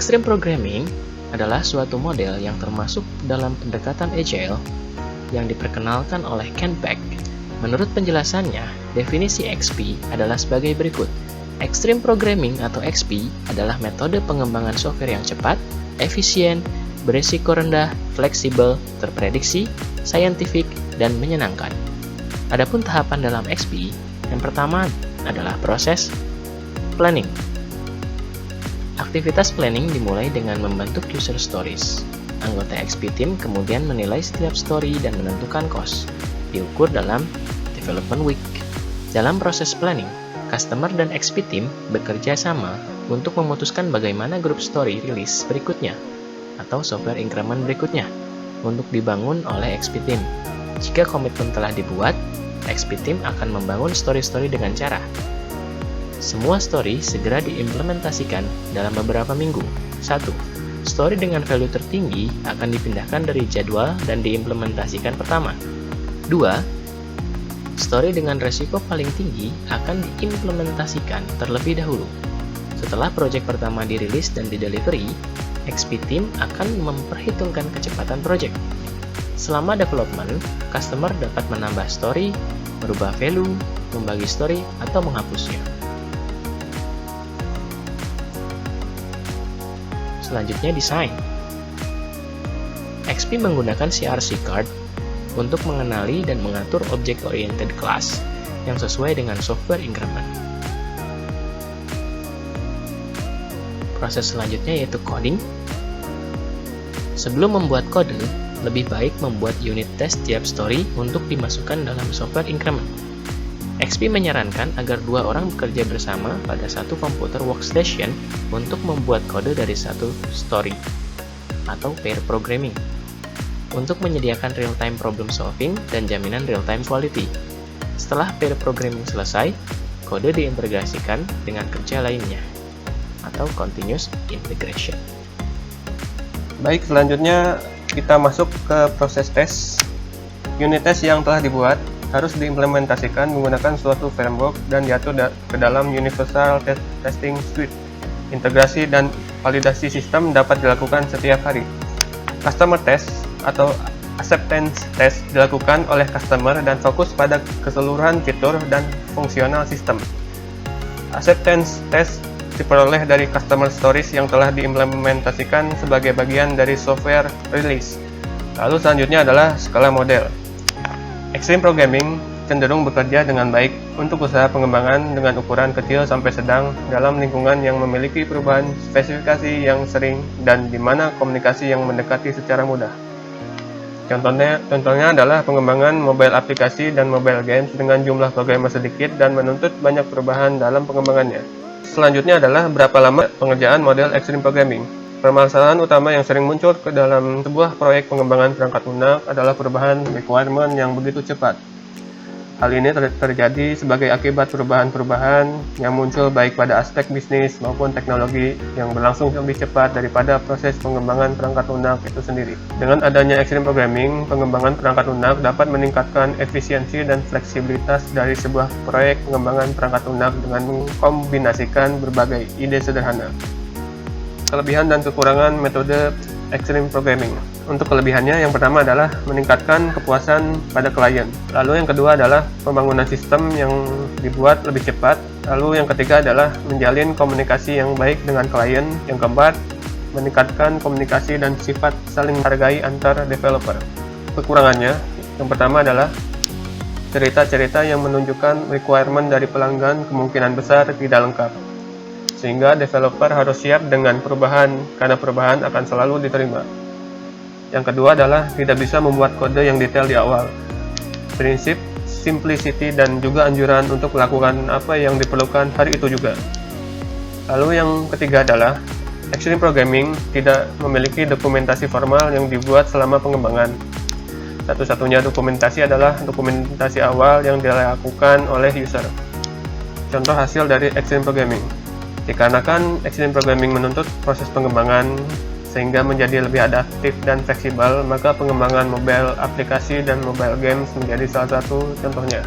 Extreme programming adalah suatu model yang termasuk dalam pendekatan agile yang diperkenalkan oleh Ken Beck. Menurut penjelasannya, definisi XP adalah sebagai berikut. Extreme programming atau XP adalah metode pengembangan software yang cepat, efisien, berisiko rendah, fleksibel, terprediksi, scientific, dan menyenangkan. Adapun tahapan dalam XP, yang pertama adalah proses planning. Aktivitas planning dimulai dengan membentuk user stories. Anggota XP team kemudian menilai setiap story dan menentukan cost, diukur dalam development week. Dalam proses planning, customer dan XP team bekerja sama untuk memutuskan bagaimana grup story rilis berikutnya atau software increment berikutnya untuk dibangun oleh XP team. Jika komitmen telah dibuat, XP team akan membangun story-story dengan cara semua story segera diimplementasikan dalam beberapa minggu. 1. Story dengan value tertinggi akan dipindahkan dari jadwal dan diimplementasikan pertama. 2. Story dengan resiko paling tinggi akan diimplementasikan terlebih dahulu. Setelah proyek pertama dirilis dan didelivery, XP team akan memperhitungkan kecepatan proyek. Selama development, customer dapat menambah story, merubah value, membagi story, atau menghapusnya. Selanjutnya, desain. XP menggunakan CRC card untuk mengenali dan mengatur object-oriented class yang sesuai dengan software increment. Proses selanjutnya yaitu coding. Sebelum membuat kode, lebih baik membuat unit test tiap story untuk dimasukkan dalam software increment. XP menyarankan agar dua orang bekerja bersama pada satu komputer workstation untuk membuat kode dari satu story atau pair programming untuk menyediakan real-time problem solving dan jaminan real-time quality. Setelah pair programming selesai, kode diintegrasikan dengan kerja lainnya atau continuous integration. Baik, selanjutnya kita masuk ke proses tes. Unit test yang telah dibuat harus diimplementasikan menggunakan suatu framework dan diatur ke dalam Universal Testing Suite. Integrasi dan validasi sistem dapat dilakukan setiap hari. Customer test atau acceptance test dilakukan oleh customer dan fokus pada keseluruhan fitur dan fungsional sistem. Acceptance test diperoleh dari customer stories yang telah diimplementasikan sebagai bagian dari software release. Lalu selanjutnya adalah skala model. Extreme programming cenderung bekerja dengan baik untuk usaha pengembangan dengan ukuran kecil sampai sedang dalam lingkungan yang memiliki perubahan spesifikasi yang sering dan di mana komunikasi yang mendekati secara mudah. Contohnya adalah pengembangan mobile aplikasi dan mobile games dengan jumlah programmer sedikit dan menuntut banyak perubahan dalam pengembangannya. Selanjutnya adalah berapa lama pengerjaan model extreme programming. Permasalahan utama yang sering muncul ke dalam sebuah proyek pengembangan perangkat lunak adalah perubahan requirement yang begitu cepat. Hal ini terjadi sebagai akibat perubahan-perubahan yang muncul baik pada aspek bisnis maupun teknologi yang berlangsung lebih cepat daripada proses pengembangan perangkat lunak itu sendiri. Dengan adanya extreme programming, pengembangan perangkat lunak dapat meningkatkan efisiensi dan fleksibilitas dari sebuah proyek pengembangan perangkat lunak dengan mengkombinasikan berbagai ide sederhana. Kelebihan dan kekurangan metode extreme programming. Untuk kelebihannya, yang pertama adalah meningkatkan kepuasan pada klien. Lalu yang kedua adalah pembangunan sistem yang dibuat lebih cepat. Lalu yang ketiga adalah menjalin komunikasi yang baik dengan klien. Yang keempat, meningkatkan komunikasi dan sifat saling menghargai antar developer. Kekurangannya, yang pertama adalah cerita-cerita yang menunjukkan requirement dari pelanggan kemungkinan besar tidak lengkap, sehingga developer harus siap dengan perubahan karena perubahan akan selalu diterima. Yang kedua adalah tidak bisa membuat kode yang detail di awal. Prinsip simplicity dan juga anjuran untuk melakukan apa yang diperlukan hari itu juga. Lalu yang ketiga adalah extreme programming tidak memiliki dokumentasi formal yang dibuat selama pengembangan. Satu-satunya dokumentasi adalah dokumentasi awal yang dilakukan oleh user. Contoh hasil dari extreme programming. Dikarenakan extreme programming menuntut proses pengembangan sehingga menjadi lebih adaptif dan fleksibel, maka pengembangan mobile aplikasi dan mobile games menjadi salah satu contohnya.